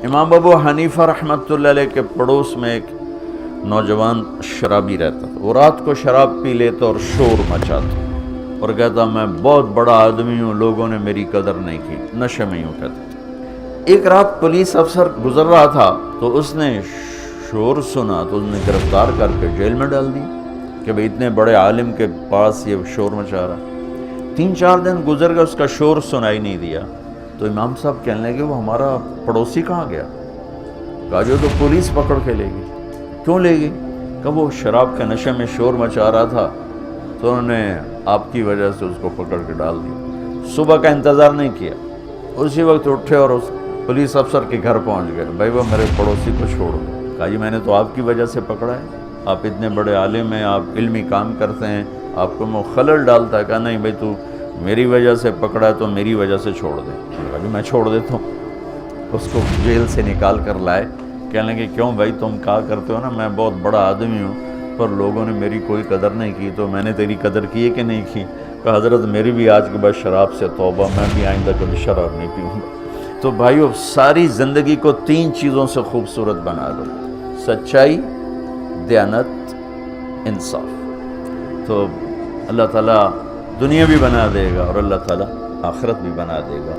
امام ابو حنیفہ رحمۃ اللہ علیہ کے پڑوس میں ایک نوجوان شرابی رہتا تھا. وہ رات کو شراب پی لیتا اور شور مچاتا اور کہتا میں بہت بڑا آدمی ہوں, لوگوں نے میری قدر نہیں کی. نشے میں یوں کہتا تھا. ایک رات پولیس افسر گزر رہا تھا تو اس نے شور سنا تو اس نے گرفتار کر کے جیل میں ڈال دی کہ بھئی اتنے بڑے عالم کے پاس یہ شور مچا رہا. 3-4 دن گزر گئے, اس کا شور سنائی نہیں دیا. تو امام صاحب کہنے لگے وہ ہمارا پڑوسی کہاں گیا؟ کہا جو تو پولیس پکڑ کے لے گئی. کیوں لے گئی؟ کہ وہ شراب کے نشے میں شور مچا رہا تھا تو انہوں نے آپ کی وجہ سے اس کو پکڑ کے ڈال دیا. صبح کا انتظار نہیں کیا, اسی وقت اٹھے اور اس پولیس افسر کے گھر پہنچ گئے. بھائی وہ میرے پڑوسی کو چھوڑ دو. کہا جی میں نے تو آپ کی وجہ سے پکڑا ہے, آپ اتنے بڑے عالم ہیں, آپ علمی کام کرتے ہیں, آپ کو میں خلل ڈالتا ہے. کہا نہیں بھائی تو میری وجہ سے پکڑا ہے تو میری وجہ سے چھوڑ دے. کہا جی میں چھوڑ دیتا ہوں. اس کو جیل سے نکال کر لائے. کہنے لگے کیوں بھائی تم کہا کرتے ہو نا میں بہت بڑا آدمی ہوں پر لوگوں نے میری کوئی قدر نہیں کی, تو میں نے تیری قدر کی ہے کہ نہیں کی؟ کہ حضرت میری بھی آج کے بعد شراب سے توبہ, میں بھی آئندہ کبھی شراب نہیں پیوں گا. تو بھائیو ساری زندگی کو 3 چیزوں سے خوبصورت بنا دو: سچائی, دیانت, انصاف. تو اللہ تعالیٰ دنیا بھی بنا دے گا اور اللہ تعالیٰ آخرت بھی بنا دے گا.